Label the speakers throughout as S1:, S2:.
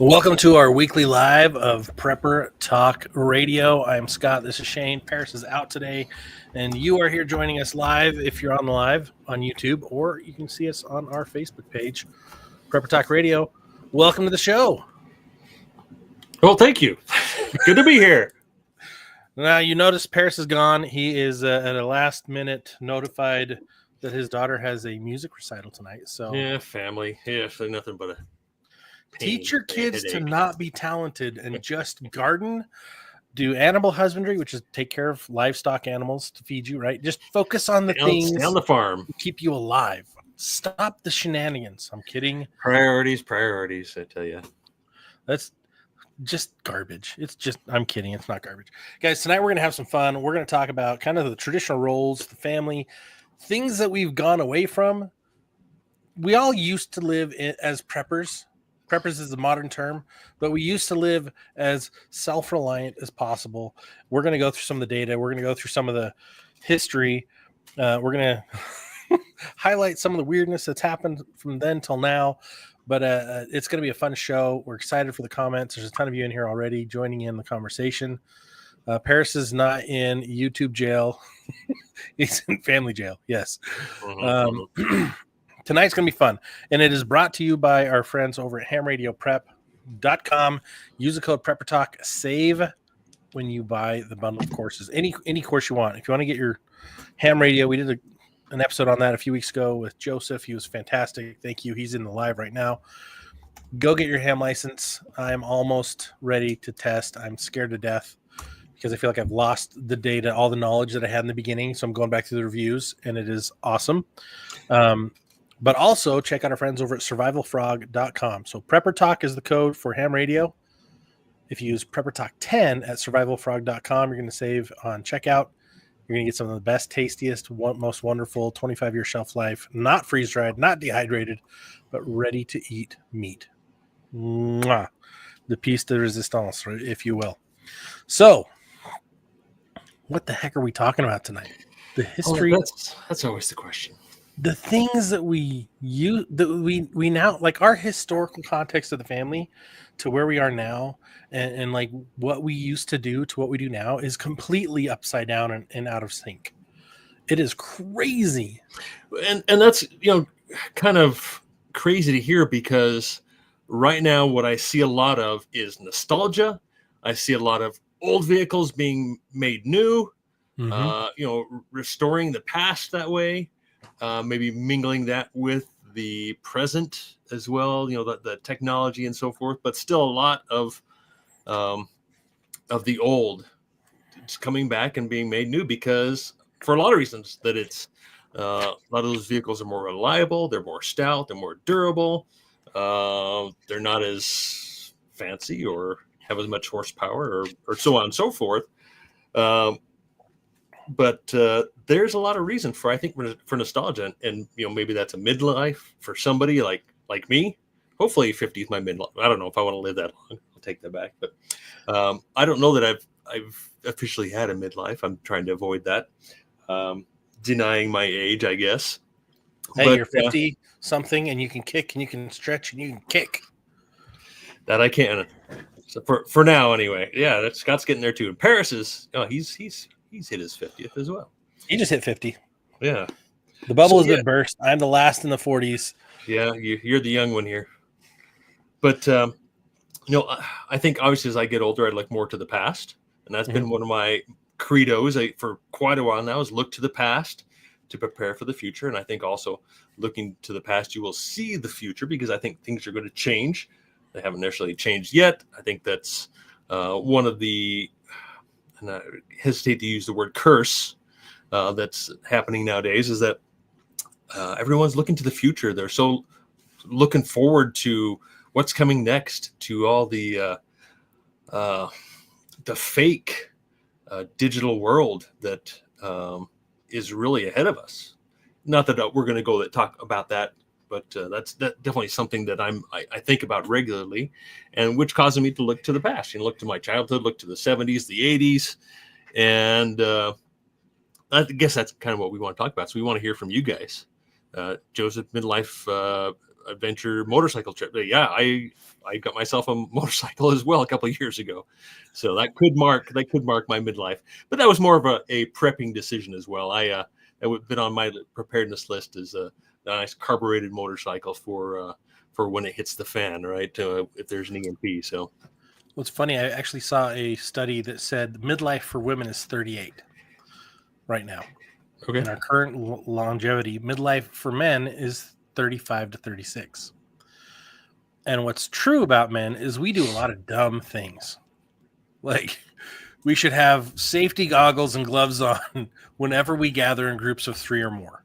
S1: Welcome to our weekly live of Prepper Talk Radio. I'm Scott. This is Shane. Paris is out today, and you are here joining us live if you're on the live on YouTube, or you can see us on our Facebook page, Prepper Talk Radio. Welcome to the show.
S2: Well, thank you. Good to be here.
S1: Now, you notice Paris is gone. He is at a last minute notified that his daughter has a music recital tonight. So
S2: Yeah, family. Yeah, so nothing but a
S1: teach your kids to
S2: headache.
S1: not be talented and just garden, do animal husbandry, which is take care of livestock animals to feed you, right? Just focus on the things
S2: Stay on the farm.
S1: that keep you alive. Stop the shenanigans. I'm kidding.
S2: Priorities, I tell you.
S1: That's just garbage. I'm kidding. It's not garbage. Guys, tonight we're going to have some fun. We're going to talk about kind of the traditional roles, the family, things that we've gone away from. We all used to live as preppers. Preppers is a modern term, but we used to live as self-reliant as possible. We're going to go through some of the data. We're going to go through some of the history. We're going to highlight some of the weirdness that's happened from then till now. But it's going to be a fun show. We're excited for the comments. There's a ton of you in here already joining in the conversation. Paris is not in YouTube jail. He's in family jail. Yes. Tonight's going to be fun, and it is brought to you by our friends over at hamradioprep.com. Use the code PrepperTalk. Save when you buy the bundle of courses. Any course you want. If you want to get your ham radio, we did an episode on that a few weeks ago with Joseph. He was fantastic. Thank you. He's in the live right now. Go get your ham license. I'm almost ready to test. I'm scared to death because I feel like I've lost the data, all the knowledge that I had in the beginning. So I'm going back through the reviews, and it is awesome. But also check out our friends over at survivalfrog.com. So Prepper Talk is the code for ham radio. If you use Prepper Talk 10 at survivalfrog.com, you're going to save on checkout. You're going to get some of the best, tastiest, most wonderful 25-year shelf life, not freeze-dried, not dehydrated, but ready to eat meat. Mwah. The piece de resistance, if you will. So, what the heck are we talking about tonight? The history.
S2: That's always the question.
S1: The things that we use, that we now, like our historical context of the family to where we are now, and like what we used to do to what we do now is completely upside down and out of sync. It is crazy.
S2: And that's, kind of crazy to hear, because right now what I see a lot of is nostalgia. I see a lot of old vehicles being made new, restoring the past that way. Maybe mingling that with the present as well, the technology and so forth, but still a lot of the old it's coming back and being made new, because for a lot of reasons that it's a lot of those vehicles are more reliable, they're more stout, they're more durable, they're not as fancy or have as much horsepower or so on and so forth. But there's a lot of reason for nostalgia, and maybe that's a midlife for somebody like me. Hopefully 50 is my midlife. I don't know if I want to live that long. I'll take that back. But I don't know that I've officially had a midlife. I'm trying to avoid that, denying my age, I guess.
S1: Hey, but, you're 50 something, and you can kick and you can stretch and you can kick.
S2: That I can. So for now, anyway. Yeah, Scott's getting there too. And Paris is. Oh, he's hit his 50th as well.
S1: He just hit 50.
S2: Yeah.
S1: The bubble has been burst. I'm the last in the 40s.
S2: Yeah, you're the young one here. But, I think obviously as I get older, I look more to the past. And that's been one of my credos for quite a while now, is look to the past to prepare for the future. And I think also looking to the past, you will see the future, because I think things are going to change. They haven't necessarily changed yet. I think that's one of the, and I hesitate to use the word curse, that's happening nowadays, is that everyone's looking to the future. They're so looking forward to what's coming next, to all the fake digital world that is really ahead of us. Not that we're going to go talk about that, but that's definitely something that I think about regularly, and which causes me to look to the past, look to my childhood, look to the 70s, the 80s, and I guess that's kind of what we want to talk about. So we want to hear from you guys. Joseph, midlife adventure motorcycle trip. But yeah, I got myself a motorcycle as well a couple of years ago, so that could mark my midlife. But that was more of a prepping decision as well. That would have been on my preparedness list as a nice carbureted motorcycle for when it hits the fan, right? If there's an EMP. So
S1: What's funny, I actually saw a study that said midlife for women is 38 right now.
S2: okay,
S1: In our current longevity, midlife for men is 35 to 36. And what's true about men is we do a lot of dumb things. Like, we should have safety goggles and gloves on whenever we gather in groups of 3 or more,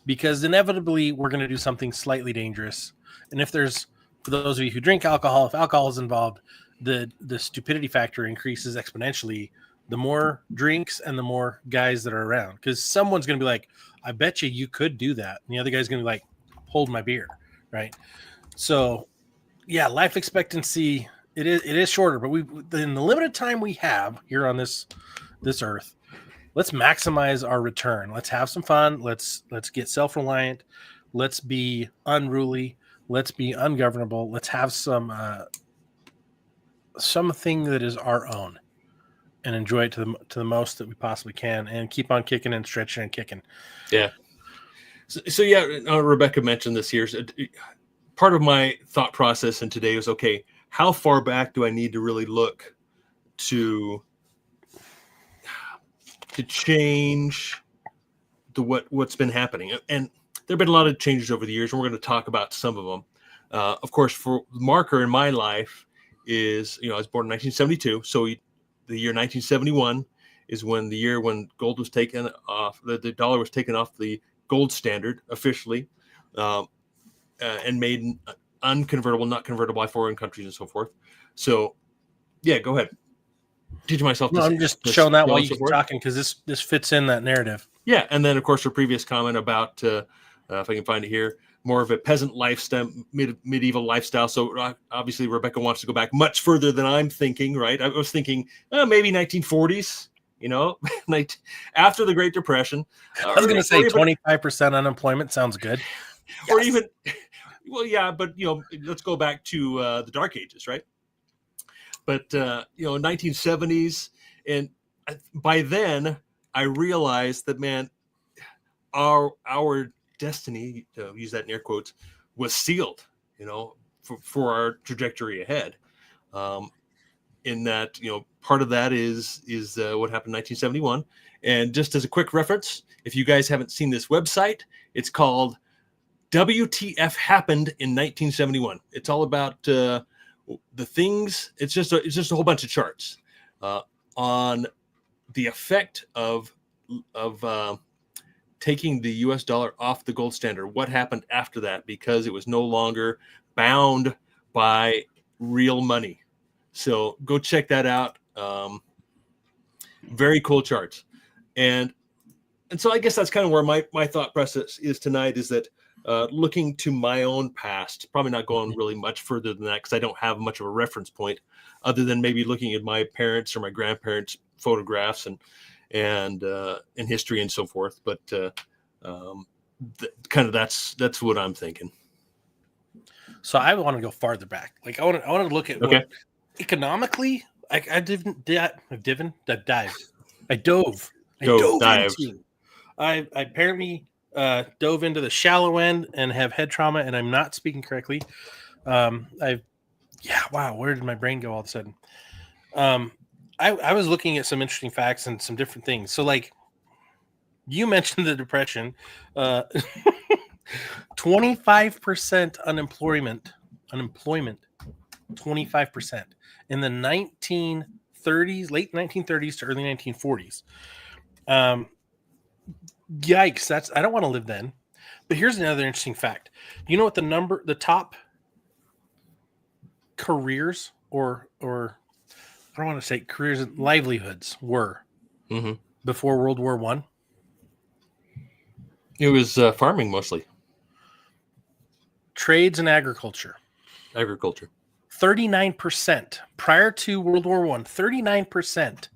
S1: because inevitably we're going to do something slightly dangerous. And if there's, for those of you who drink alcohol, if alcohol is involved, the stupidity factor increases exponentially the more drinks and the more guys that are around, because someone's going to be like, I bet you could do that. And the other guy's going to be like, hold my beer. Right. So yeah, life expectancy, it is shorter, but in the limited time we have here on this earth, let's maximize our return. Let's have some fun. Let's get self-reliant. Let's be unruly. Let's be ungovernable. Let's have something that is our own and enjoy it to the most that we possibly can, and keep on kicking and stretching and kicking.
S2: Yeah. So yeah, Rebecca mentioned this here. So part of my thought process in today was, okay, how far back do I need to really look to change what's been happening? And there have been a lot of changes over the years, and we're going to talk about some of them. Of course, for the marker in my life is, I was born in 1972. So the year 1971 is when gold was taken off, the dollar was taken off the gold standard officially, and made unconvertible, not convertible by foreign countries and so forth. So yeah, go ahead. Teach myself.
S1: No, I'm just showing that while you're talking, because this fits in that narrative.
S2: Yeah, and then of course your previous comment about if I can find it here, more of a peasant lifestyle, medieval lifestyle. So obviously Rebecca wants to go back much further than I'm thinking, right? I was thinking maybe 1940s, like after the Great Depression.
S1: I was going to say 25% unemployment sounds good.
S2: Or even, well, yeah, but let's go back to the Dark Ages, right? But 1970s, and by then I realized that, man, our destiny, to use that in air quotes, was sealed, for our trajectory ahead. In that, part of that is what happened in 1971. And just as a quick reference, if you guys haven't seen this website, it's called WTF Happened in 1971. It's all about the things. It's just a whole bunch of charts on the effect of taking the US dollar off the gold standard. What happened after that? Because it was no longer bound by real money. So go check that out. Very cool charts. And so I guess that's kind of where my thought process is tonight, is that looking to my own past, probably not going really much further than that, because I don't have much of a reference point other than maybe looking at my parents or my grandparents' photographs and in history and so forth. But kind of that's what I'm thinking.
S1: So I want to go farther back. Like I want to look at what economically. I dove into. I apparently dove into the shallow end and have head trauma, and I'm not speaking correctly. Wow, where did my brain go all of a sudden? I was looking at some interesting facts and some different things. So, like, you mentioned the Depression, 25% unemployment, 25% in the 1930s, late 1930s to early 1940s. Yikes! I don't want to live then. But here's another interesting fact. You know what the top careers or I don't want to say careers and livelihoods were before World War I?
S2: It was farming mostly.
S1: Trades and agriculture. 39% prior to World War I. 39%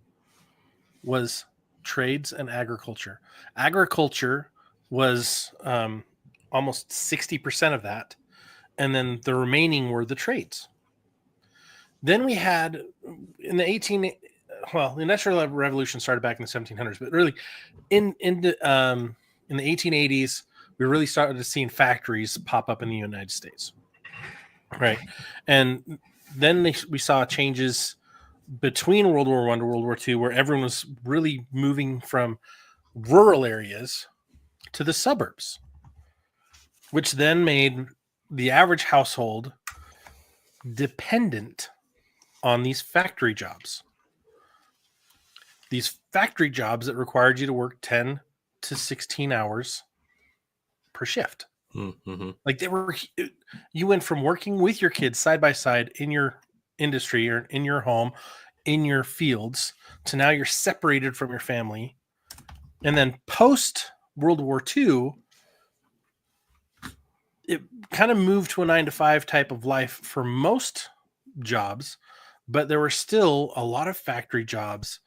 S1: was trades and agriculture. Agriculture was almost 60% of that, and then the remaining were the trades. Then we had in the the Industrial Revolution started back in the 1700s, but really in the 1880s, we really started seeing factories pop up in the United States, right? And then we saw changes between World War I to World War II, where everyone was really moving from rural areas to the suburbs, which then made the average household dependent on these factory jobs. These factory jobs that required you to work 10 to 16 hours per shift.
S2: Mm-hmm.
S1: Like you went from working with your kids side by side in your industry or in your home, in your fields, to now you're separated from your family. And then post World War II, it kind of moved to a 9-to-5 type of life for most jobs, but there were still a lot of factory jobs,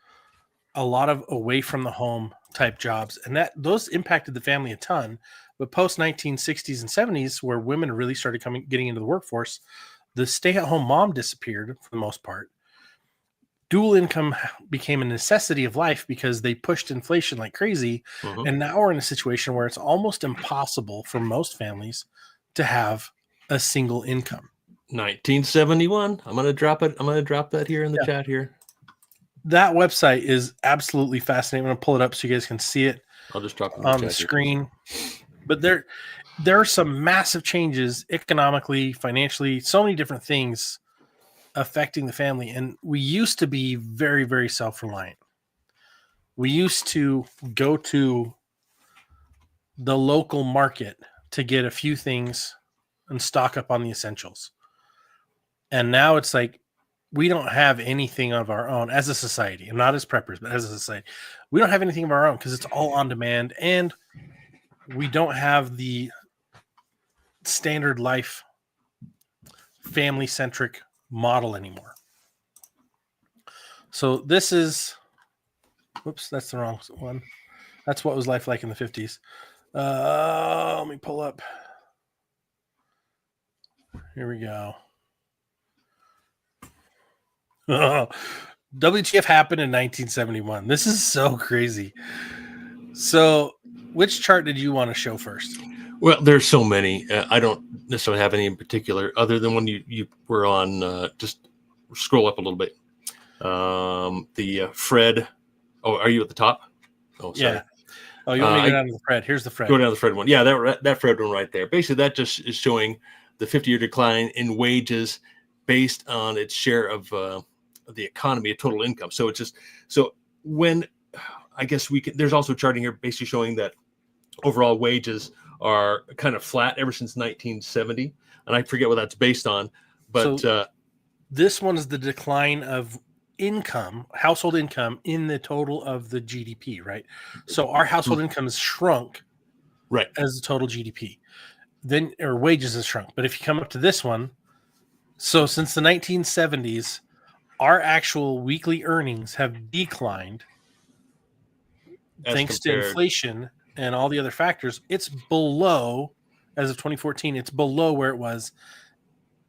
S1: a lot of away from the home type jobs, and those impacted the family a ton. But post 1960s and 70s, where women really started getting into the workforce, the stay-at-home mom disappeared for the most part. Dual income became a necessity of life because they pushed inflation like crazy.
S2: Mm-hmm.
S1: And now we're in a situation where it's almost impossible for most families to have a single income.
S2: 1971. I'm going to drop it. I'm going to drop that here in the chat here.
S1: That website is absolutely fascinating. I'm going to pull it up so you guys can see it.
S2: I'll just drop it
S1: on the screen. But there are some massive changes economically, financially, so many different things affecting the family. And we used to be very, very self-reliant. We used to go to the local market to get a few things and stock up on the essentials. And now it's like we don't have anything of our own as a society, and not as preppers, but as a society. We don't have anything of our own because it's all on demand, and we don't have the standard life family-centric model anymore. So this is, whoops, that's the wrong one. That's what was life like in the 50s. Let me pull up. Here we go. WTF happened in 1971. This is so crazy. So which chart did you want to show first?
S2: Well, there's so many. I don't necessarily have any in particular, other than when you were on. Just scroll up a little bit. The Fred. Oh, are you at the top? Oh, sorry.
S1: Yeah. Oh, you want me to go down to the Fred? Here's the Fred.
S2: Go down to the Fred one. Yeah, that Fred one right there. Basically, that just is showing the 50-year decline in wages based on its share of the economy, of total income. So it's just when I guess there's also charting here basically showing that overall wages are kind of flat ever since 1970, and I forget what that's based on. But
S1: so this one is the decline of income, household income in the total of the GDP, right? So our household income has shrunk,
S2: right,
S1: as the total GDP. Then or wages has shrunk. But if you come up to this one, so since the 1970s, our actual weekly earnings have declined thanks to inflation and all the other factors. It's below, as of 2014, it's below where it was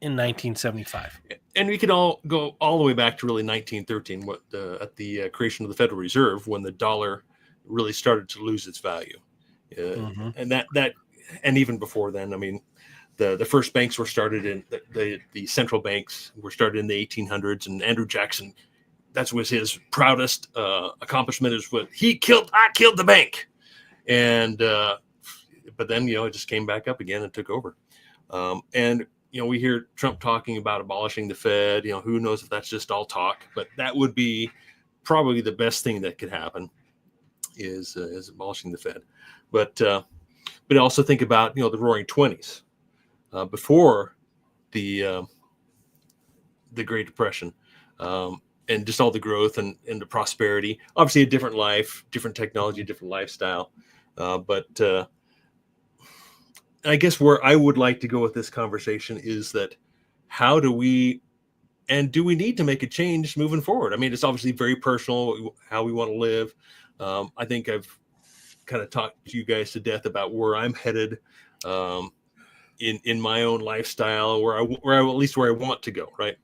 S1: in 1975.
S2: And we could all go all the way back to really 1913, at the creation of the Federal Reserve, when the dollar really started to lose its value. And that and even before then, I mean, the first banks were started in the central banks were started in the 1800s, and Andrew Jackson, that was his proudest accomplishment, is what I killed the bank. And but then it just came back up again and took over. And we hear Trump talking about abolishing the Fed. Who knows if that's just all talk, but that would be probably the best thing that could happen is abolishing the Fed. But also think about the Roaring '20s. Before the Great Depression, and just all the growth and the prosperity. Obviously, a different life, different technology, different lifestyle. But I guess where I would like to go with this conversation is that how do we need to make a change moving forward? I mean, it's obviously very personal how we want to live. I think I've kind of talked to you guys to death about where I'm headed. in my own lifestyle where I at least where I want to go, right?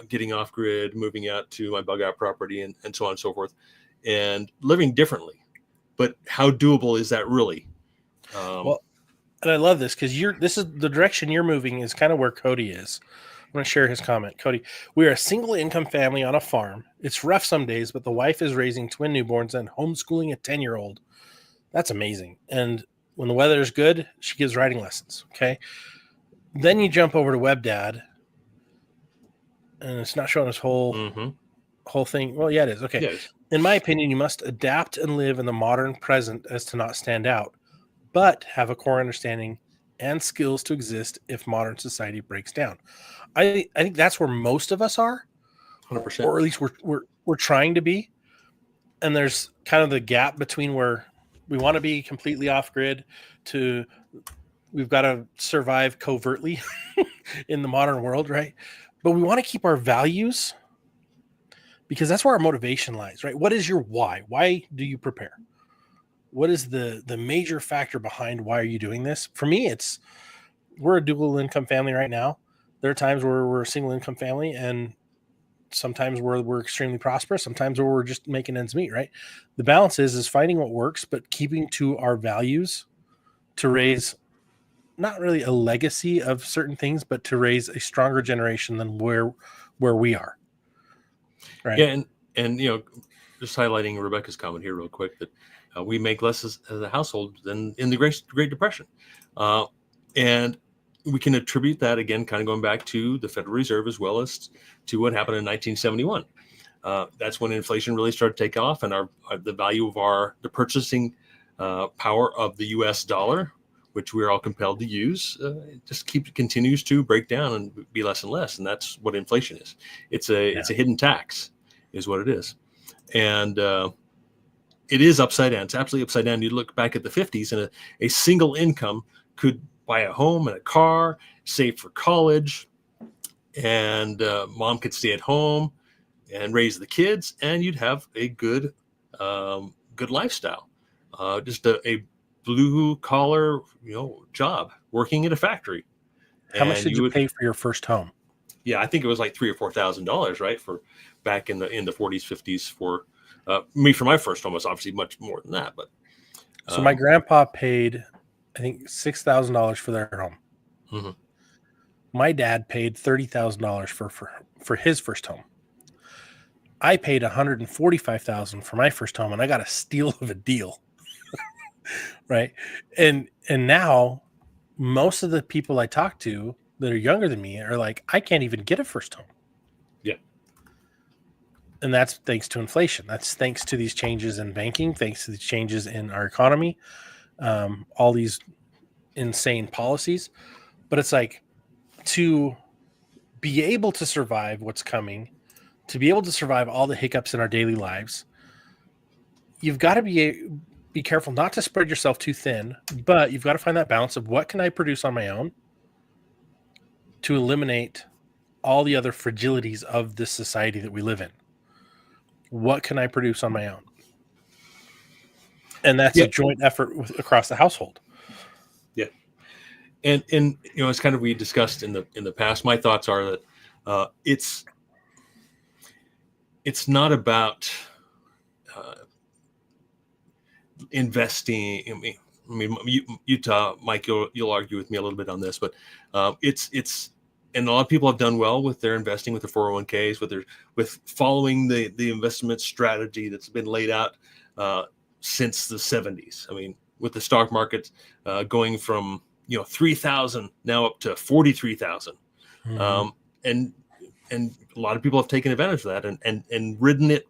S2: Getting off grid, moving out to my bug out property, and so on and so forth, and living differently. But how doable is that really?
S1: Well, and I love this because this is the direction you're moving is kind of where Cody is. I'm going to share his comment. Cody, we are a single income family on a farm. It's rough some days, but the wife is raising twin newborns and homeschooling a 10-year-old. That's amazing. And when the weather is good, she gives writing lessons. Okay. Then you jump over to WebDad, and it's not showing us whole thing. Well, yeah, it is. Okay.
S2: Yes.
S1: In my opinion, you must adapt and live in the modern present as to not stand out, but have a core understanding and skills to exist if modern society breaks down. I think that's where most of us are,
S2: 100%.
S1: or at least we're trying to be. And there's kind of the gap between where we want to be completely off grid to we've got to survive covertly in the modern world, right? But we want to keep our values because that's where our motivation lies, right? What is your why? Why do you prepare? What is the major factor behind why are you doing this? For me, we're a dual income family right now. There are times where we're a single income family, and sometimes we're extremely prosperous. Sometimes where we're just making ends meet, right? The balance is finding what works, but keeping to our values to raise not really a legacy of certain things, but to raise a stronger generation than where we are. Right.
S2: Yeah, and just highlighting Rebecca's comment here real quick that we make less as a household than in the Great Depression, and we can attribute that again, kind of going back to the Federal Reserve as well as to what happened in 1971. That's when inflation really started to take off, and the value of the purchasing power of the U.S. dollar, which we're all compelled to use, continues to break down and be less and less, and that's what inflation is. It's a hidden tax, is what it is, and it is upside down. It's absolutely upside down. You look back at the 50s, and a single income could buy a home and a car, save for college, and mom could stay at home and raise the kids, and you'd have a good lifestyle. Just a blue collar, job working at a factory.
S1: How much did you pay for your first home?
S2: Yeah, I think it was like $3,000 or $4,000, right? For back in the 40s, 50s. For me, for my first home was obviously much more than that. But
S1: so my grandpa paid, I think, $6,000 for their home.
S2: Mm-hmm.
S1: My dad paid $30,000 for his first home. I paid $145,000 for my first home, and I got a steal of a deal. Right. And now most of the people I talk to that are younger than me are like, I can't even get a first home.
S2: Yeah.
S1: And that's thanks to inflation. That's thanks to these changes in banking, thanks to the changes in our economy, all these insane policies. But it's like, to be able to survive what's coming, to be able to survive all the hiccups in our daily lives, you've got to be careful not to spread yourself too thin, but you've got to find that balance of what can I produce on my own to eliminate all the other fragilities of this society that we live in. What can I produce on my own? And that's a joint effort across the household.
S2: Yeah. And it's kind of, we discussed in the past, my thoughts are that it's not about investing. I mean, Utah, Mike, you'll argue with me a little bit on this, but it's and a lot of people have done well with their investing with their 401ks, with following the investment strategy that's been laid out since the 70s. I mean, with the stock market going from 3,000 now up to 43,000, and a lot of people have taken advantage of that and ridden it,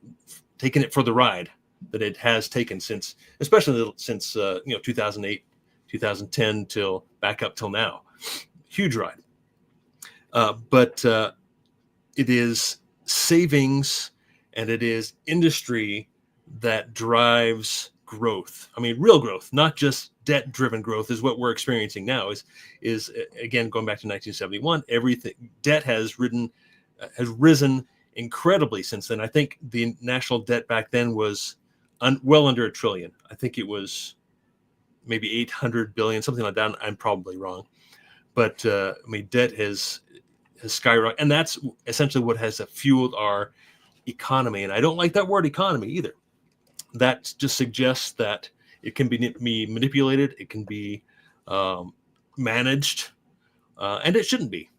S2: taken it for the ride that it has taken especially since 2008, 2010 till back up till now. Huge ride. But it is savings and it is industry that drives growth. I mean, real growth, not just debt-driven growth, is what we're experiencing now. Is again, going back to 1971, everything debt has risen incredibly since then. I think the national debt back then was well under $1 trillion. I think it was maybe 800 billion, something like that. I'm probably wrong, but I mean, debt has skyrocketed, and that's essentially what has fueled our economy. And I don't like that word economy either. That just suggests that it can be manipulated, it can be managed, and it shouldn't be.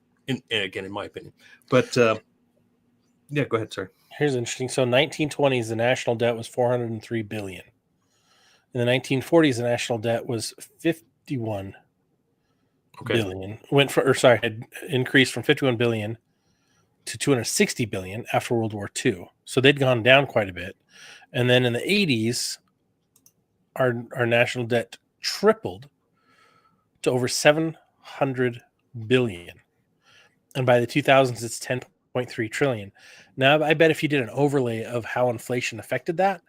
S2: Again, in my opinion. But yeah, go ahead, sir.
S1: Here's interesting. So 1920s, the national debt was 403 billion. In the 1940s, the national debt was 51 billion. Had increased from 51 billion to 260 billion after World War II. So they'd gone down quite a bit. And then in the 80s, our national debt tripled to over 700 billion. And by the 2000s, it's 10.3 trillion. Now, I bet if you did an overlay of how inflation affected that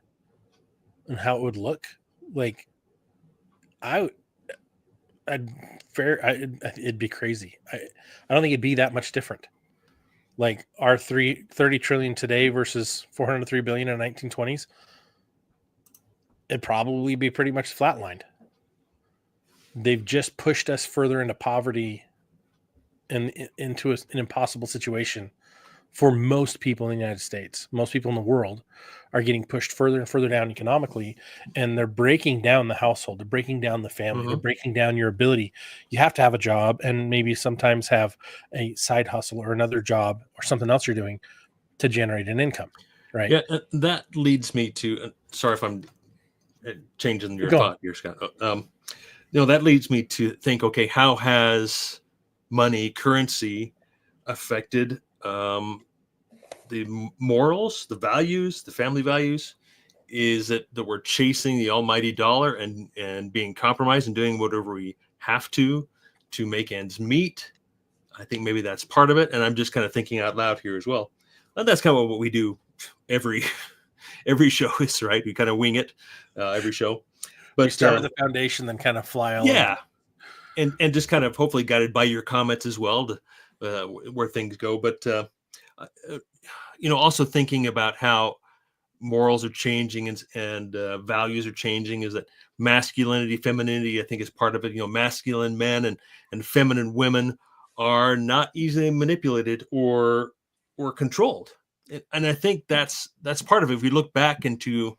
S1: and how it would look, like it'd be crazy. I don't think it'd be that much different. Like our 30 trillion today versus 403 billion in the 1920s, it'd probably be pretty much flatlined. They've just pushed us further into poverty and into an impossible situation for most people in the United States. Most people in the world are getting pushed further and further down economically, and they're breaking down the household. They're breaking down the family. They're breaking down your ability. You have to have a job and maybe sometimes have a side hustle or another job or something else you're doing to generate an income, right?
S2: Yeah, that leads me to, sorry if I'm changing your thought here, Scott. That leads me to think, okay, how has money, currency affected the morals, the values, the family values? Is it that we're chasing the almighty dollar and being compromised and doing whatever we have to make ends meet? I think maybe that's part of it. And I'm just kind of thinking out loud here as well. And that's kind of what we do every show is, right? We kind of wing it every show. But
S1: we start with the foundation, then kind of fly all
S2: over. And just kind of hopefully guided by your comments as well to where things go. But also thinking about how morals are changing and values are changing, is that masculinity, femininity, I think, is part of it. Masculine men and feminine women are not easily manipulated or controlled. And I think that's part of it. If we look back into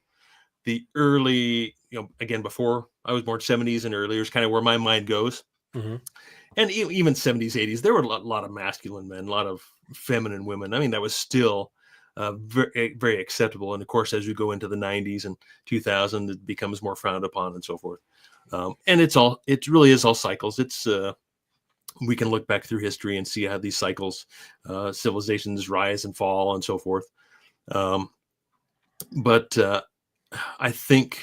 S2: the early, again, before I was born, 70s and earlier is kind of where my mind goes. Mm-hmm. And even 70s, 80s, there were a lot of masculine men, a lot of feminine women. I mean, that was still very, very acceptable. And of course, as we go into the 90s and 2000, it becomes more frowned upon and so forth. And it really is all cycles. It's we can look back through history and see how these cycles, civilizations rise and fall and so forth. But I think,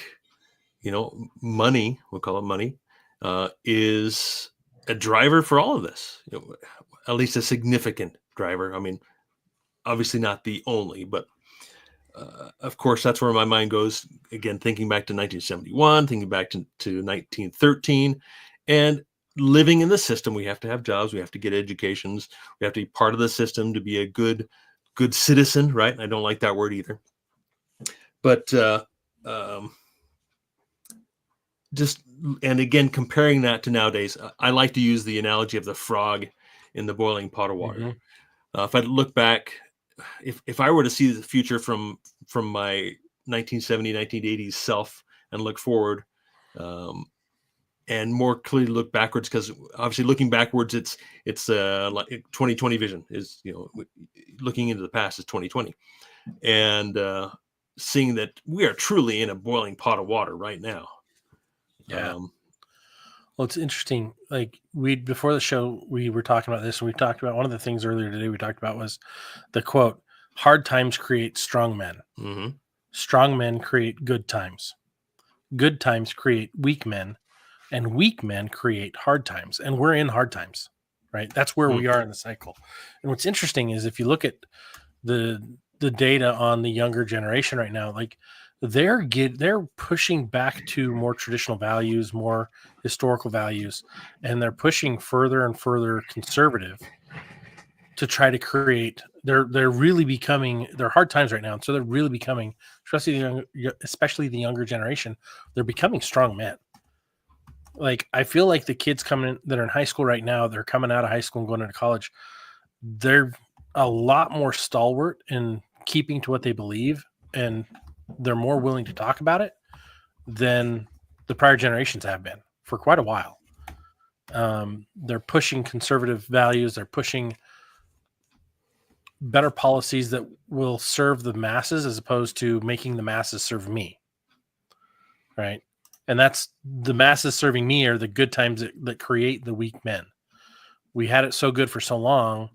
S2: money, we'll call it money, is a driver for all of this, at least a significant driver. I mean, obviously not the only, but of course, that's where my mind goes. Again, thinking back to 1971, thinking back to 1913, and living in the system. We have to have jobs. We have to get educations. We have to be part of the system to be a good citizen, right? And I don't like that word either. But and again, comparing that to nowadays, I like to use the analogy of the frog in the boiling pot of water. Mm-hmm. If I look back, if I were to see the future from my 1970, 1980s self and look forward, and more clearly look backwards, because obviously looking backwards, it's like 2020 vision is, looking into the past is 2020, and seeing that we are truly in a boiling pot of water right now.
S1: Yeah. Well, it's interesting. Like before the show, we were talking about this, and we talked about one of the things earlier today we talked about was the quote, "Hard times create strong men. Mm-hmm. Strong men create good times. Good times create weak men, and weak men create hard times." And we're in hard times, right? That's where we are in the cycle. And what's interesting is if you look at the data on the younger generation right now, like they're pushing back to more traditional values, more historical values, and they're pushing further and further conservative to try to create. They're really becoming. They're hard times right now, and so they're really becoming, especially the younger generation. They're becoming strong men. Like, I feel like the kids coming in that are in high school right now, they're coming out of high school and going into college. They're a lot more stalwart in keeping to what they believe, and they're more willing to talk about it than the prior generations have been for quite a while. They're pushing conservative values. They're pushing better policies that will serve the masses as opposed to making the masses serve me. Right. And that's the masses serving me are the good times that create the weak men. We had it so good for so long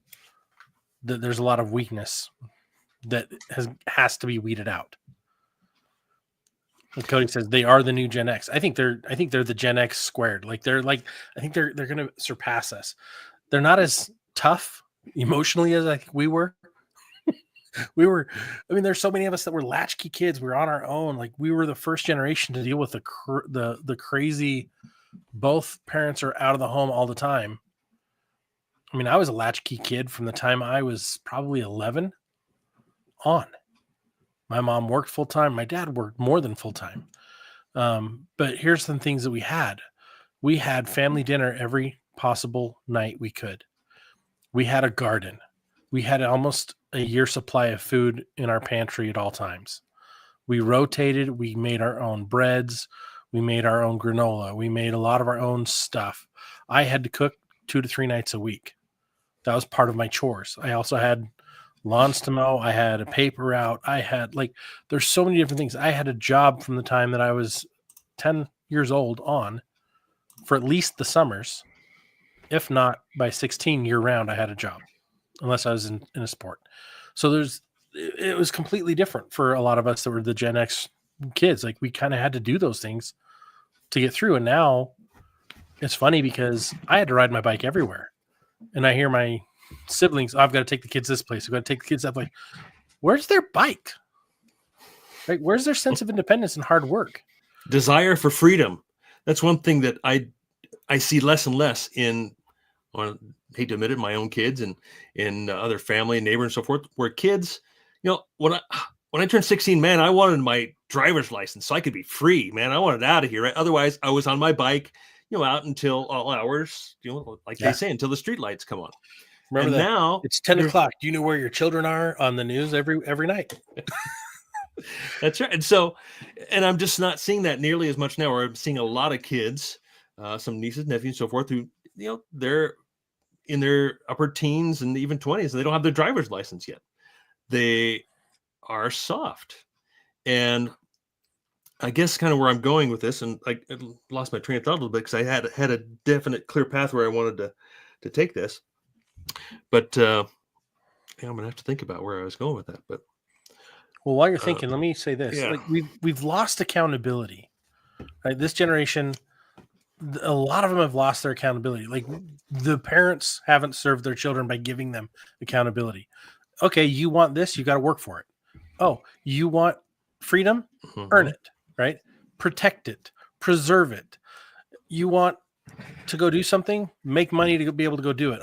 S1: that there's a lot of weakness that has to be weeded out. And Cody says they are the new Gen X. I think they're the Gen X squared. I think they're going to surpass us. They're not as tough emotionally as I think we were. There's so many of us that were latchkey kids. We were on our own. Like, we were the first generation to deal with the crazy, both parents are out of the home all the time. I mean, I was a latchkey kid from the time I was probably 11 on. My mom worked full time. My dad worked more than full time. But here's some things that we had. We had family dinner every possible night we could. We had a garden. We had almost a year supply of food in our pantry at all times. We rotated. We made our own breads. We made our own granola. We made a lot of our own stuff. I had to cook 2 to 3 nights a week. That was part of my chores. I also had lawns to mow. I had a paper route. I had, there's so many different things. I had a job from the time that I was 10 years old on for at least the summers. If not by 16 year round, I had a job, unless I was in a sport. So it was completely different for a lot of us that were the Gen X kids. Like, we kind of had to do those things to get through. And now it's funny because I had to ride my bike everywhere. And I hear my siblings, I've got to take the kids this place. I've got to take the kids that way. Where's their bike? Right? Where's their sense of independence and hard work?
S2: Desire for freedom. That's one thing that I see less and less in, I hate to admit it, my own kids and in other family and neighbors and so forth, where kids, when I turned 16, man, I wanted my driver's license so I could be free, man. I wanted out of here. Right? Otherwise, I was on my bike, out until all hours, they say, until the street lights come on.
S1: Remember that now it's 10 o'clock. Do you know where your children are on the news every night?
S2: That's right. And so, and I'm just not seeing that nearly as much now, where I'm seeing a lot of kids, some nieces, nephews, and so forth, who, they're in their upper teens and even 20s, and they don't have their driver's license yet. They are soft. And I guess kind of where I'm going with this, and I lost my train of thought a little bit because I had a definite clear path where I wanted to take this. But I'm going to have to think about where I was going with that. But
S1: well, while you're thinking, let me say this. Yeah. Like, we've lost accountability. Right? This generation, a lot of them have lost their accountability. Like, the parents haven't served their children by giving them accountability. Okay, you want this, you got to work for it. Oh, you want freedom? Mm-hmm. Earn it, right? Protect it, preserve it. You want to go do something, make money to be able to go do it.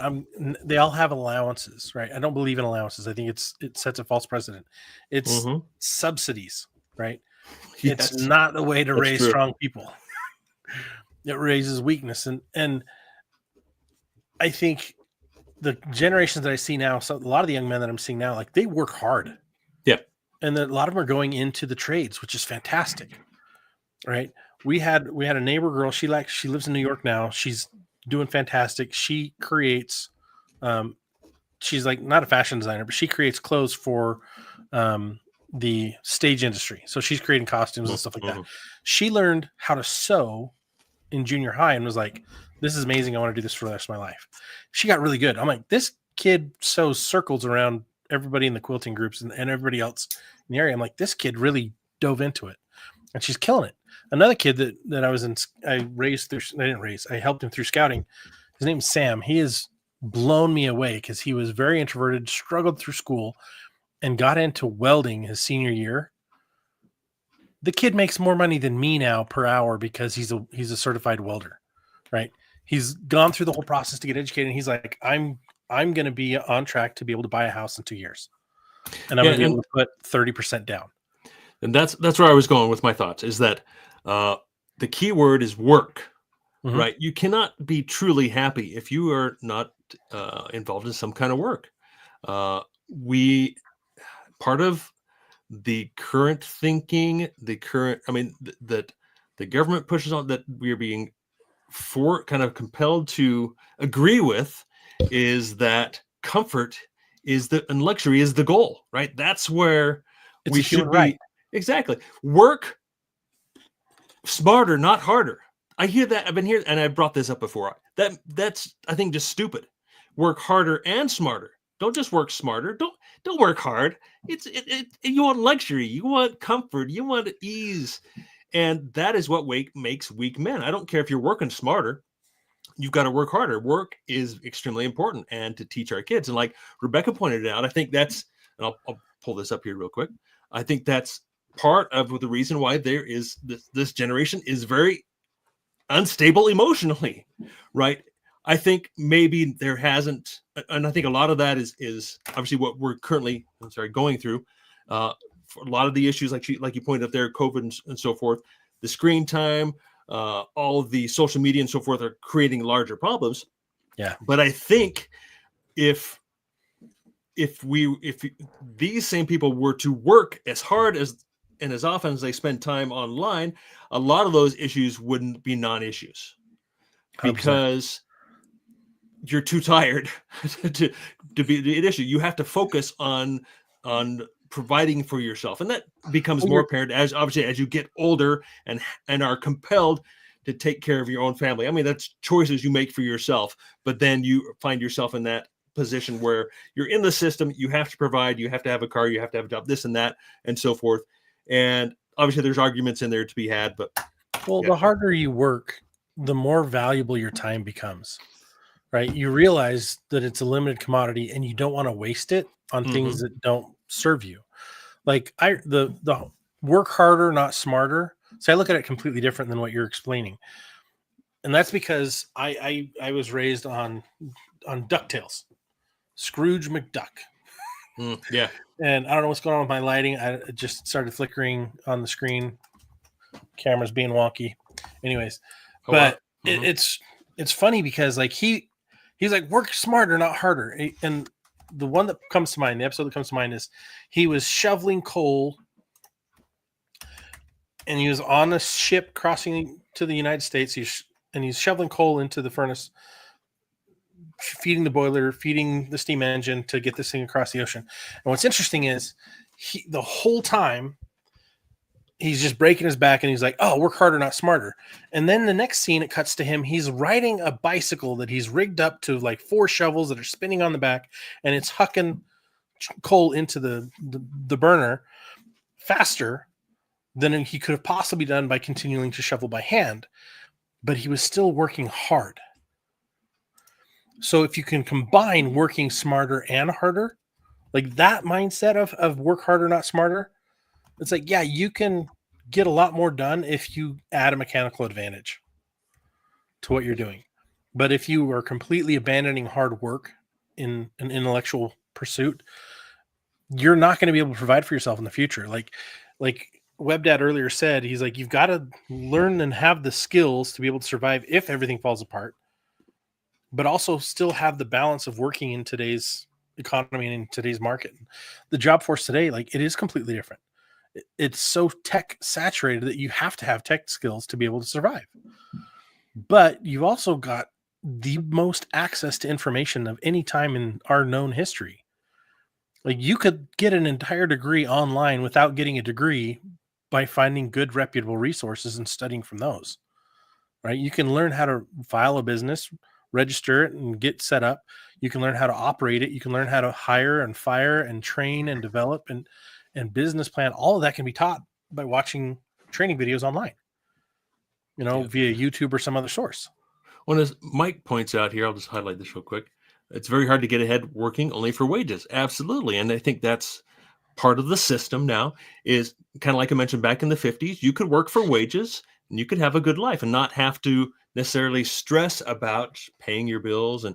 S1: They all have allowances, right? I don't believe in allowances. I think it sets a false precedent. It's subsidies, right? Yes. It's not the way to raise strong people. It raises weakness. And I think the generations that I see now, so a lot of the young men that I'm seeing now, like, they work hard.
S2: Yeah.
S1: And a lot of them are going into the trades, which is fantastic. Right. We had a neighbor girl. She lives in New York now. She's doing fantastic. She creates, she's like not a fashion designer, but she creates clothes for the stage industry. So she's creating costumes and stuff like that. She learned how to sew in junior high and was like, this is amazing. I want to do this for the rest of my life. She got really good. I'm like, this kid sews circles around everybody in the quilting groups and everybody else in the area. I'm like, this kid really dove into it and she's killing it. Another kid that I helped him through scouting. His name's Sam. He has blown me away because he was very introverted, struggled through school, and got into welding his senior year. The kid makes more money than me now per hour because he's a certified welder, right? He's gone through the whole process to get educated. And he's like, I'm going to be on track to be able to buy a house in 2 years, and I'm going to be able to put 30% down.
S2: And that's where I was going with my thoughts. Is that the key word is work.
S1: Mhm.
S2: right? You cannot be truly happy if you are not involved in some kind of work. We part of the current thinking, that the government pushes on, that we are being kind of compelled to agree with, is that comfort and luxury is the goal, right? That's where
S1: It's
S2: we
S1: a human
S2: should
S1: right.
S2: be. Exactly. Work smarter, not harder. I hear that. I've been here, and I brought this up before. That's I think just stupid. Work harder and smarter. Don't just work smarter. Don't work hard. You want luxury. You want comfort. You want ease, and that is what makes weak men. I don't care if you're working smarter. You've got to work harder. Work is extremely important, and to teach our kids. And like Rebecca pointed out, I think that's. And I'll pull this up here real quick. I think that's part of the reason why there is this generation is very unstable emotionally, right? I think maybe there hasn't, and I think a lot of that is obviously what we're currently, going through. For a lot of the issues, like you pointed out there, COVID and so forth, the screen time, all of the social media and so forth are creating larger problems.
S1: Yeah.
S2: But I think if these same people were to work as hard as and as often as they spend time online, a lot of those issues wouldn't be non-issues
S1: 100%.
S2: because you're too tired to be the issue. You have to focus on providing for yourself, and that becomes more apparent as you get older and are compelled to take care of your own family. I mean, that's choices you make for yourself, but then you find yourself in that position where you're in the system. You have to provide, you have to have a car, you have to have a job, this and that, and so forth. And obviously there's arguments in there to be had, but
S1: the harder you work, the more valuable your time becomes, right? You realize that it's a limited commodity and you don't want to waste it on things that don't serve you. Like the work harder, not smarter. So I look at it completely different than what you're explaining. And that's because I was raised on DuckTales, Scrooge McDuck.
S2: Yeah.
S1: And I don't know what's going on with my lighting. It just started flickering on the screen. Camera's being wonky. Anyways, it's funny because like he's like, work smarter, not harder. And the one that comes to mind, the episode that comes to mind is he was shoveling coal and he was on a ship crossing to the United States. He's shoveling coal into the furnace, feeding the boiler, feeding the steam engine to get this thing across the ocean. And what's interesting is the whole time he's just breaking his back and he's like, oh, work harder, not smarter. And then the next scene, it cuts to him. He's riding a bicycle that he's rigged up to like 4 shovels that are spinning on the back, and it's hucking coal into the burner faster than he could have possibly done by continuing to shovel by hand. But he was still working hard. So if you can combine working smarter and harder, like that mindset of work harder, not smarter, it's like, yeah, you can get a lot more done if you add a mechanical advantage to what you're doing. But if you are completely abandoning hard work in an intellectual pursuit, you're not going to be able to provide for yourself in the future. Like WebDad earlier said, he's like, you've got to learn and have the skills to be able to survive if everything falls apart, but also still have the balance of working in today's economy and in today's market. The job force today, like, it is completely different. It's so tech saturated that you have to have tech skills to be able to survive. But you've also got the most access to information of any time in our known history. Like, you could get an entire degree online without getting a degree by finding good, reputable resources and studying from those, right? You can learn how to file a business, register it, and get set up. You can learn how to operate it. You can learn how to hire and fire and train and develop and business plan. All of that can be taught by watching training videos online, via YouTube or some other source.
S2: Well, as Mike points out here, I'll just highlight this real quick. It's very hard to get ahead working only for wages. Absolutely. And I think that's part of the system now, is kind of like I mentioned back in the 50s, you could work for wages and you could have a good life and not have to necessarily stress about paying your bills. And,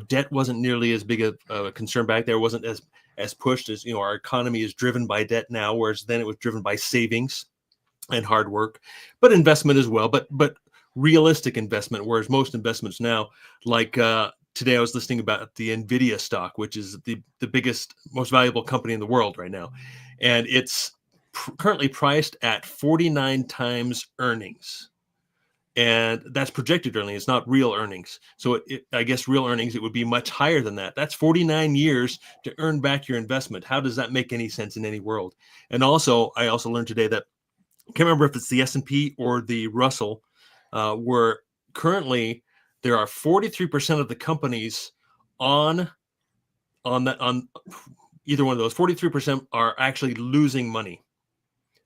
S2: debt wasn't nearly as big a concern back there. It wasn't as pushed as, our economy is driven by debt now, whereas then it was driven by savings and hard work, but investment as well. But realistic investment, whereas most investments now, like today I was listening about the Nvidia stock, which is the biggest, most valuable company in the world right now, and it's currently priced at 49 times earnings. And that's projected earnings. It's not real earnings. So I guess real earnings, it would be much higher than that. That's 49 years to earn back your investment. How does that make any sense in any world? And also, I also learned today that I can't remember if it's the S&P or the Russell, where currently there are 43% of the companies on either one of those. 43% are actually losing money.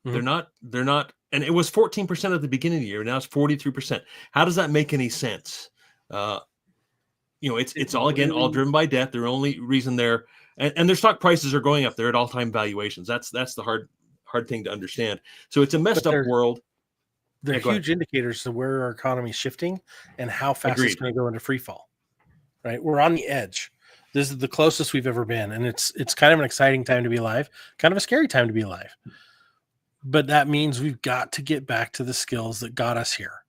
S2: Mm-hmm. They're not, and it was 14% at the beginning of the year. Now it's 43%. How does that make any sense? It's all driven by debt. The only reason and their stock prices are going up. They're at all-time valuations. That's the hard thing to understand. So it's a messed up world.
S1: They're huge indicators of where our economy is shifting and how fast it's going to go into free fall. Right? We're on the edge. This is the closest we've ever been, and it's kind of an exciting time to be alive, kind of a scary time to be alive. But that means we've got to get back to the skills that got us here.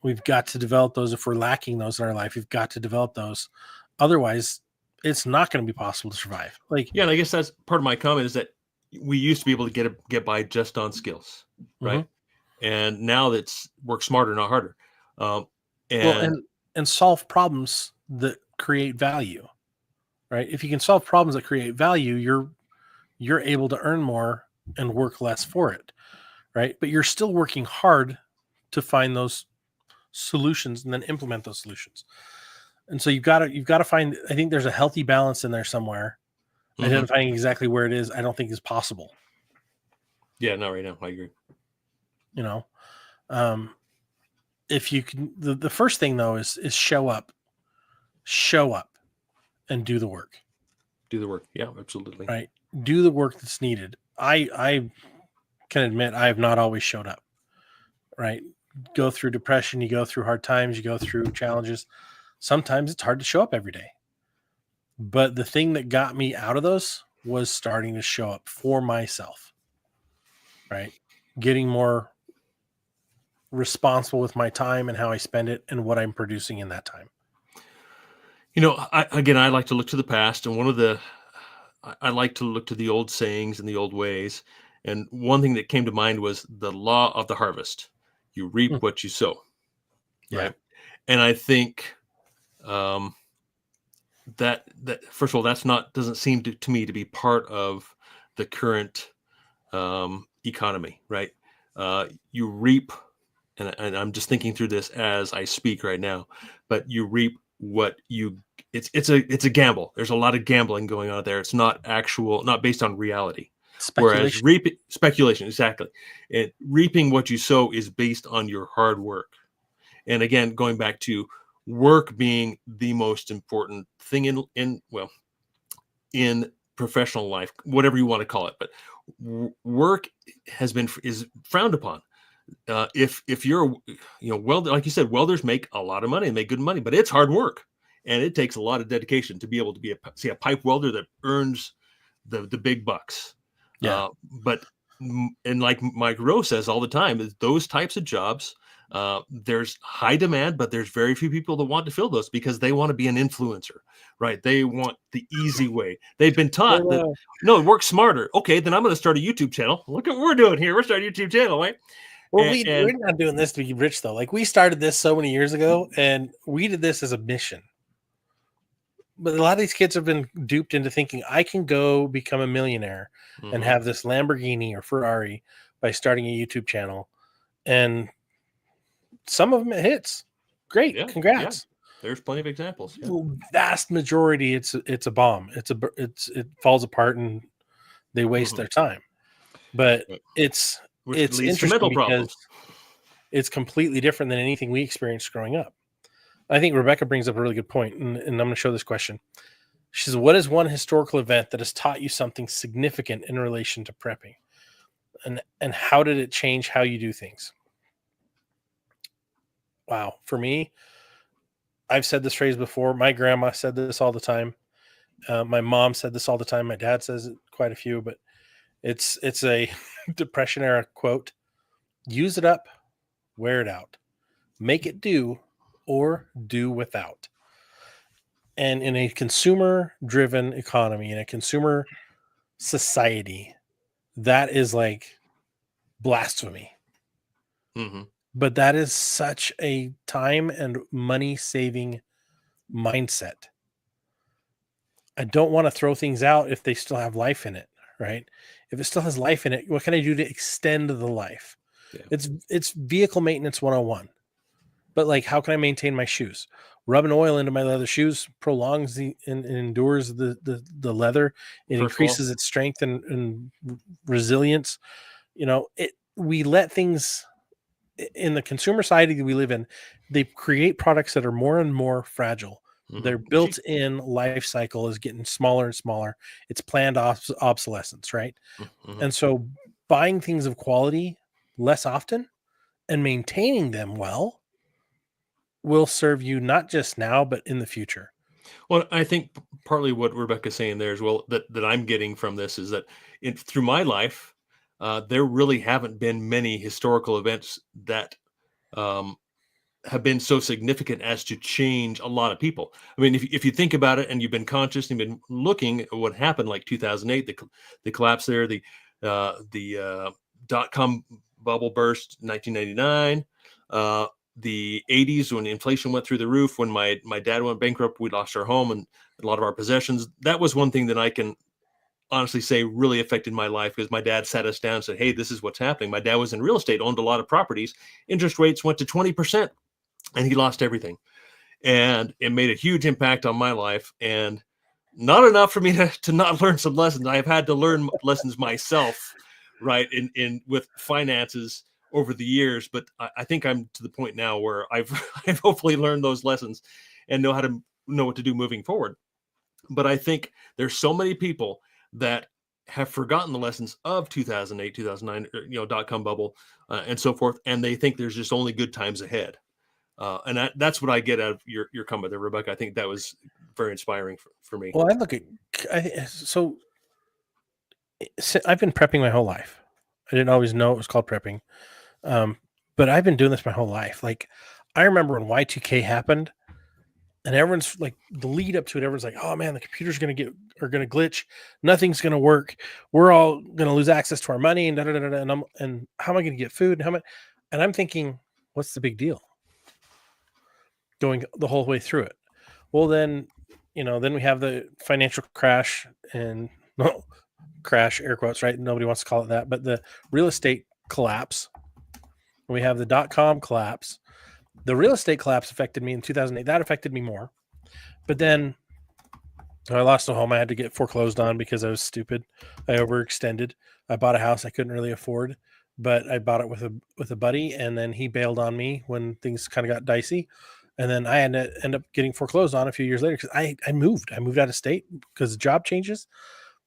S1: We've got to develop those. If we're lacking those in our life, we've got to develop those. Otherwise, it's not going to be possible to survive.
S2: And I guess that's part of my comment is that we used to be able to get by just on skills, right? Mm-hmm. And now that's work smarter, not harder.
S1: And solve problems that create value, right? If you can solve problems that create value, you're able to earn more and work less for it, right? But you're still working hard to find those solutions and then implement those solutions. And so you've got to find, I think there's a healthy balance in there somewhere. Mm-hmm. Identifying exactly where it is, I don't think is possible.
S2: Yeah, not right now. I agree.
S1: If you can, the first thing though is show up and do the work.
S2: Do the work. Yeah, absolutely.
S1: Right. Do the work that's needed. I can admit I have not always showed up, right? Go through depression, you go through hard times, you go through challenges. Sometimes it's hard to show up every day. But the thing that got me out of those was starting to show up for myself, right? Getting more responsible with my time and how I spend it and what I'm producing in that time.
S2: I like to look to the past, and I like to look to the old sayings and the old ways. And one thing that came to mind was the law of the harvest. You reap what you sow.
S1: Yeah.
S2: Right. And I think that first of all, doesn't seem to me to be part of the current economy, right? You reap, and I'm just thinking through this as I speak right now, but you reap what it's a gamble. There's a lot of gambling going on there. It's not based on reality.
S1: Speculation.
S2: Whereas speculation, exactly. And reaping what you sow is based on your hard work. And again, going back to work being the most important thing in professional life, whatever you want to call it, but work is frowned upon. If you're, welder, like you said, welders make a lot of money and make good money, but it's hard work and it takes a lot of dedication to be able to be a pipe welder that earns the big bucks.
S1: Yeah.
S2: And like Mike Rowe says all the time, is those types of jobs, there's high demand, but there's very few people that want to fill those because they want to be an influencer, right? They want the easy way. They've been taught that, no, work smarter. Okay, then I'm going to start a YouTube channel. Look at what we're doing here. We're starting a YouTube channel, right?
S1: Well, we're not doing this to be rich, though. Like, we started this so many years ago, and we did this as a mission. But a lot of these kids have been duped into thinking, I can go become a millionaire and have this Lamborghini or Ferrari by starting a YouTube channel. And some of them it hits. Great. Yeah, congrats.
S2: Yeah. There's plenty of examples. Yeah.
S1: The vast majority, it's a bomb. It falls apart and they waste their time. But it's interesting because it's completely different than anything we experienced growing up. I think Rebecca brings up a really good point, and I'm going to show this question. She says, what is one historical event that has taught you something significant in relation to prepping? And how did it change how you do things? Wow. For me, I've said this phrase before. My grandma said this all the time. My mom said this all the time. My dad says it quite a few, but it's a Depression era quote. Use it up, wear it out. make it do or do without. And in a consumer driven economy, in a consumer society, that is like blasphemy.
S2: Mm-hmm.
S1: But that is such a time and money saving mindset. I don't want to throw things out if they still have life in it, right? If it still has life in it, what can I do to extend the life?
S2: Yeah.
S1: It's vehicle maintenance 101. But like, how can I maintain my shoes? Rubbing oil into my leather shoes prolongs and endures the leather. It increases its strength and resilience. We let things in the consumer society that we live in. They create products that are more and more fragile.
S2: Mm-hmm.
S1: Their built-in life cycle is getting smaller and smaller. It's planned obsolescence, right?
S2: Mm-hmm.
S1: And so buying things of quality less often and maintaining them well will serve you not just now, but in the future.
S2: Well, I think partly what Rebecca's saying there as well that I'm getting from this is that through my life, there really haven't been many historical events that have been so significant as to change a lot of people. I mean, if you think about it, and you've been conscious and been looking at what happened, like 2008, the collapse there, the .com bubble burst, 1999. The 80s, when inflation went through the roof, when my dad went bankrupt, we lost our home and a lot of our possessions. That was one thing that I can honestly say really affected my life, because my dad sat us down and said, hey, this is what's happening. My dad was in real estate, owned a lot of properties. Interest rates went to 20% and he lost everything. And it made a huge impact on my life, and not enough for me to not learn some lessons. I've had to learn lessons myself, right, in with finances over the years, but I think I'm to the point now where I've hopefully learned those lessons and know what to do moving forward. But I think there's so many people that have forgotten the lessons of 2008, 2009, .com bubble, and so forth, and they think there's just only good times ahead. And that's what I get out of your comment there, Rebecca. I think that was very inspiring for me.
S1: Well, I've been prepping my whole life. I didn't always know it was called prepping. But I've been doing this my whole life. Like, I remember when Y2K happened, and everyone's like, the lead up to it, everyone's like, oh man, the computer's going to glitch. Nothing's going to work. We're all going to lose access to our money and and how am I going to get food? And I'm thinking, what's the big deal? Going the whole way through it. Well, then we have the financial crash, and crash, air quotes, right? Nobody wants to call it that, but the real estate collapse. We have the .com collapse. The real estate collapse affected me in 2008. That affected me more. But then I lost a home. I had to get foreclosed on because I was stupid. I overextended. I bought a house I couldn't really afford, but I bought it with a buddy, and then he bailed on me when things kind of got dicey. And then I had to end up getting foreclosed on a few years later because I moved. I moved out of state because of job changes.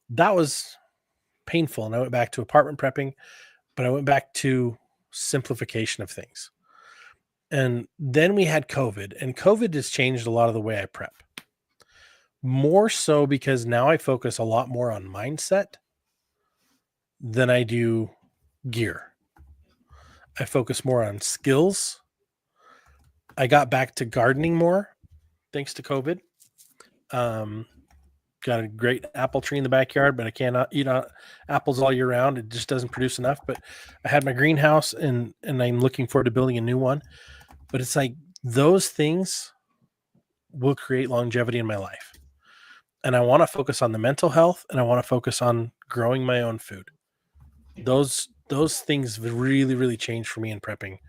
S1: That was painful. And I went back to apartment prepping, but I went back to simplification of things. And then we had COVID, and COVID has changed a lot of the way I prep. More so because now I focus a lot more on mindset than I do gear. I focus more on skills. I got back to gardening more thanks to COVID. Got a great apple tree in the backyard, but I cannot eat apples all year round. It just doesn't produce enough. But I had my greenhouse, and I'm looking forward to building a new one. But it's like those things will create longevity in my life. And I want to focus on the mental health, and I want to focus on growing my own food. Those things really, really changed for me in prepping.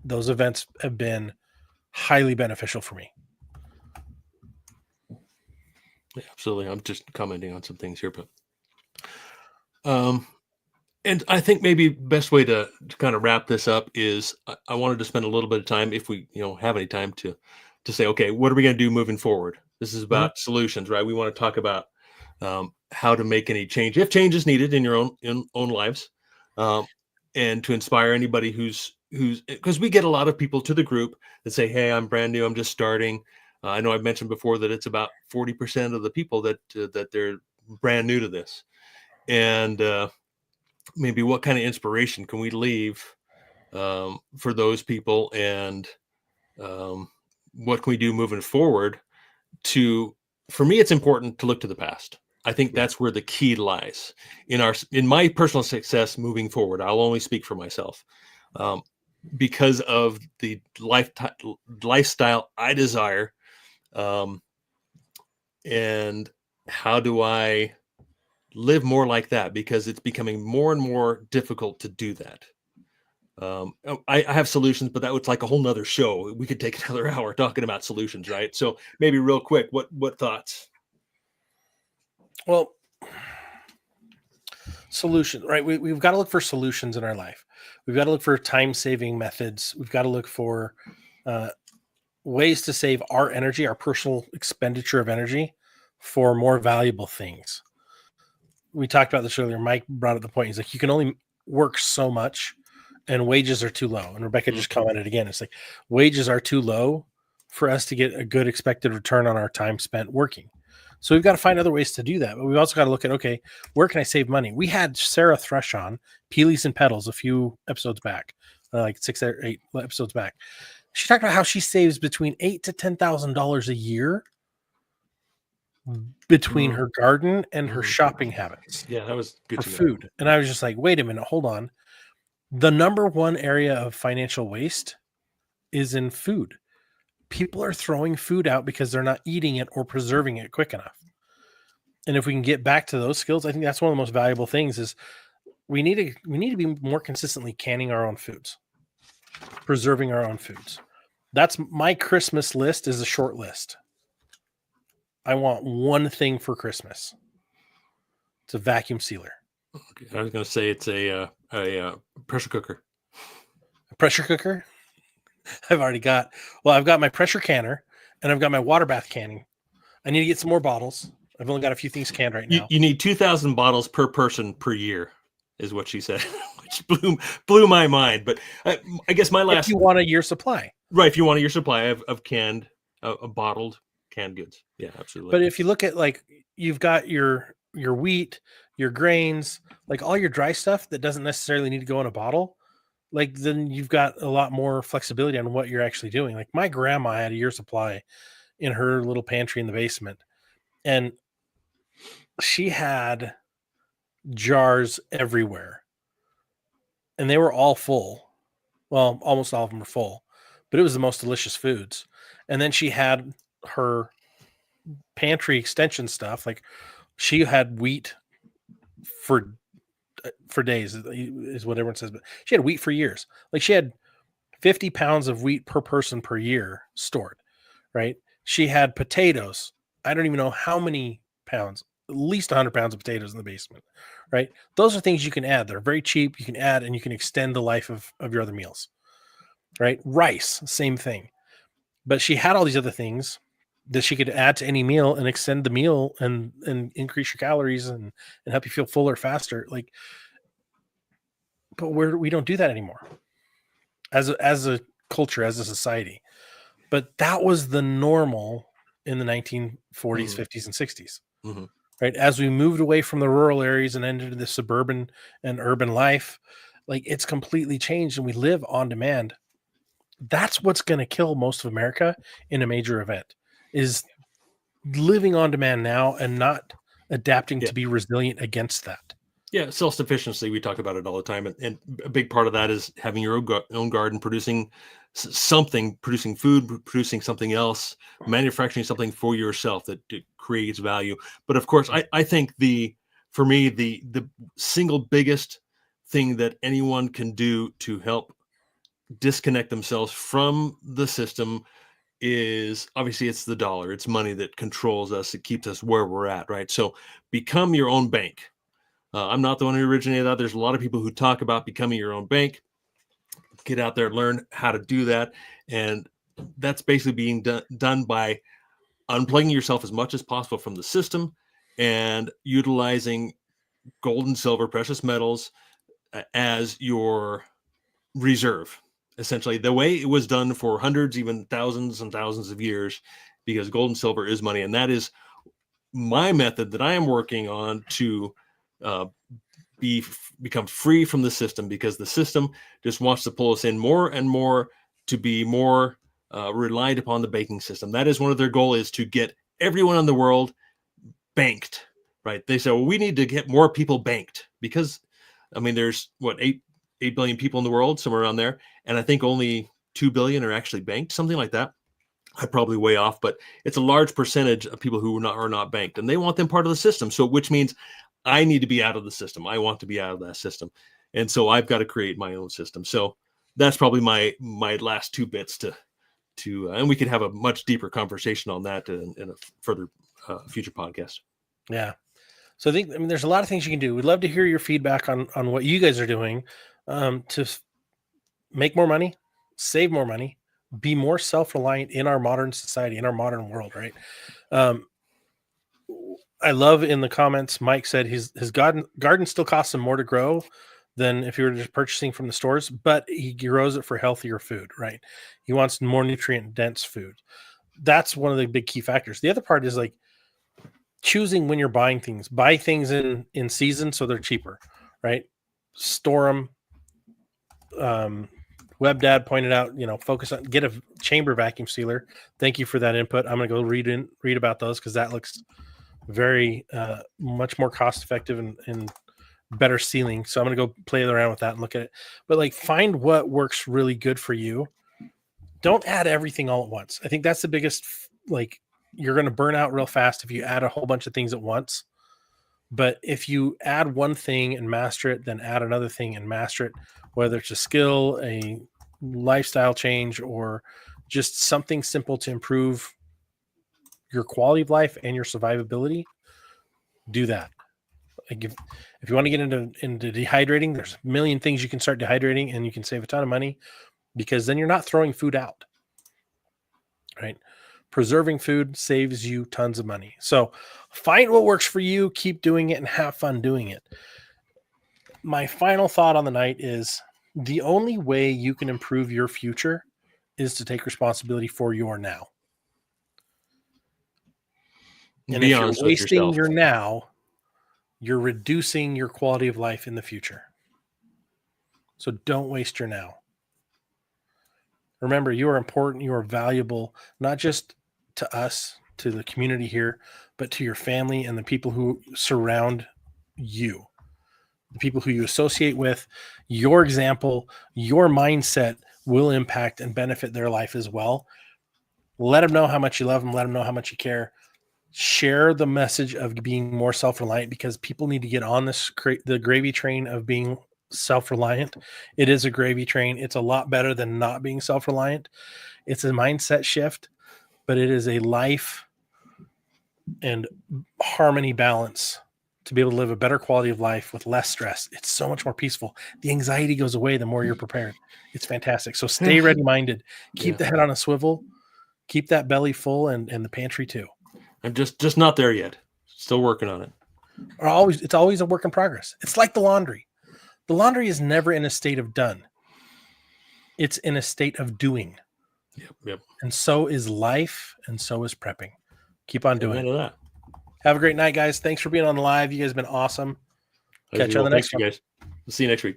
S1: Those events have been highly beneficial for me.
S2: Yeah, absolutely. I'm just commenting on some things here, but and I think maybe best way to kind of wrap this up is I wanted to spend a little bit of time, if we have any time, to say, okay, what are we going to do moving forward? This is about solutions, right? We want to talk about how to make any change, if change is needed in your own lives, and to inspire anybody who's because we get a lot of people to the group that say, hey, I'm brand new, I'm just starting. I know I've mentioned before that it's about 40% of the people that they're brand new to this. And maybe what kind of inspiration can we leave for those people, and what can we do moving forward? For me, it's important to look to the past. I think that's where the key lies in my personal success moving forward. I'll only speak for myself, because of the lifestyle I desire, and how do I live more like that? Because it's becoming more and more difficult to do that. I have solutions, but that was like a whole nother show. We could take another hour talking about solutions, right? So maybe real quick, what thoughts?
S1: Well, solution, right? We've got to look for solutions in our life. We've got to look for time-saving methods. We've got to look for ways to save our energy, our personal expenditure of energy, for more valuable things. We talked about this earlier. Mike brought up the point. He's like, you can only work so much, and wages are too low. And Rebecca just commented again. It's like, wages are too low for us to get a good expected return on our time spent working. So we've got to find other ways to do that. But we've also got to look at, okay, where can I save money? We had Sarah Thrush on Peelies and Pedals a few episodes back, like 6 or 8 episodes back. She talked about how she saves between $8,000 to $10,000 a year between her garden and her shopping habits.
S2: Yeah, that was good
S1: for food. And I was just like, wait a minute, hold on. The number one area of financial waste is in food. People are throwing food out because they're not eating it or preserving it quick enough. And if we can get back to those skills, I think that's one of the most valuable things is we need to be more consistently canning our own foods, preserving our own foods. That's my Christmas list is a short list. I want one thing for Christmas. It's a vacuum sealer.
S2: Okay. I was going to say it's a pressure cooker.
S1: A pressure cooker? I've got my pressure canner and I've got my water bath canning. I need to get some more bottles. I've only got a few things canned right now.
S2: You need 2,000 bottles per person per year, is what she said, which blew my mind. But I guess my last.
S1: If you want a year supply,
S2: right? If you want a year supply of canned, bottled canned goods, yeah, absolutely.
S1: But if you look at like you've got your wheat, your grains, like all your dry stuff that doesn't necessarily need to go in a bottle. Like then you've got a lot more flexibility on what you're actually doing. Like my grandma had a year supply in her little pantry in the basement, and she had jars everywhere, and they were all full. Well, almost all of them were full, but it was the most delicious foods. And then she had her pantry extension stuff. Like she had wheat for days is what everyone says, but she had wheat for years. Like she had 50 pounds of wheat per person per year stored, right? She had potatoes. I don't even know how many pounds, at least 100 pounds of potatoes in the basement, right? Those are things you can add. They're very cheap. You can add and you can extend the life of your other meals, right? Rice, same thing. But she had all these other things that she could add to any meal and extend the meal and increase your calories and help you feel fuller faster. Like, but we don't do that anymore as a culture, as a society. But that was the normal in the 1940s, 50s, and 60s, right? As we moved away from the rural areas and entered the suburban and urban life, like it's completely changed and we live on demand. That's what's going to kill most of America in a major event is living on demand now and not adapting to be resilient against that.
S2: Yeah, self-sufficiency, we talk about it all the time. And a big part of that is having your own garden, producing something, producing food, producing something else, manufacturing something for yourself that creates value. But of course, I think for me, the single biggest thing that anyone can do to help disconnect themselves from the system is obviously it's the dollar. It's money that controls us. It keeps us where we're at, right? So become your own bank. I'm not the one who originated that. There's a lot of people who talk about becoming your own bank. Get out there, learn how to do that. And that's basically being done by unplugging yourself as much as possible from the system and utilizing gold and silver, precious metals as your reserve. Essentially, the way it was done for hundreds, even thousands and thousands of years, because gold and silver is money. And that is my method that I am working on to be become free from the system, because the system just wants to pull us in more and more to be more reliant upon the banking system. That is one of their goal, is to get everyone in the world banked, right? They say, well, we need to get more people banked, because I mean, there's what, 8 billion people in the world, somewhere around there. And I think only 2 billion are actually banked, something like that. I'm probably way off, but it's a large percentage of people who are not banked, and they want them part of the system. So, which means I need to be out of the system. I want to be out of that system. And so I've got to create my own system. So that's probably my last 2 bits to, and we could have a much deeper conversation on that in a further future podcast.
S1: Yeah. So I mean, there's a lot of things you can do. We'd love to hear your feedback on what you guys are doing to make more money, save more money, be more self-reliant in our modern society, in our modern world, right? I love in the comments, Mike said his garden still costs him more to grow than if you were just purchasing from the stores, but he grows it for healthier food, right? He wants more nutrient dense food. That's one of the big key factors. The other part is like choosing when you're buying things. Buy things in season so they're cheaper, right? Store them. Web Dad pointed out, focus on, get a chamber vacuum sealer. Thank you for that input. I'm going to go read about those, because that looks very much more cost effective and better sealing. So I'm going to go play around with that and look at it. But like, find what works really good for you. Don't add everything all at once. I think that's the biggest, like, you're going to burn out real fast if you add a whole bunch of things at once. But if you add one thing and master it, then add another thing and master it, whether it's a skill, a lifestyle change, or just something simple to improve your quality of life and your survivability, do that. Like if you want to get into dehydrating, there's a million things you can start dehydrating, and you can save a ton of money, because then you're not throwing food out, right? Preserving food saves you tons of money. So find what works for you, keep doing it, and have fun doing it. My final thought on the night is the only way you can improve your future is to take responsibility for your now. And if you're wasting your now, you're reducing your quality of life in the future. So don't waste your now. Remember, you are important. You are valuable, not just to us, to the community here, but to your family and the people who surround you, the people who you associate with. Your example, your mindset will impact and benefit their life as well. Let them know how much you love them. Let them know how much you care. Share the message of being more self-reliant, because people need to get on the gravy train of being self-reliant. It is a gravy train. It's a lot better than not being self-reliant. It's a mindset shift, but it is a life and harmony balance to be able to live a better quality of life with less stress. It's so much more peaceful. The anxiety goes away the more you're prepared. It's fantastic. So stay ready-minded. Keep the head on a swivel. Keep that belly full, and the pantry too.
S2: I'm just not there yet. Still working on it.
S1: It's always a work in progress. It's like the laundry. The laundry is never in a state of done. It's in a state of doing.
S2: Yep.
S1: And so is life, and so is prepping. Keep on doing it.
S2: That.
S1: Have a great night, guys. Thanks for being on the live. You guys have been awesome. Catch you on the next one.
S2: Guys. We'll see you next week.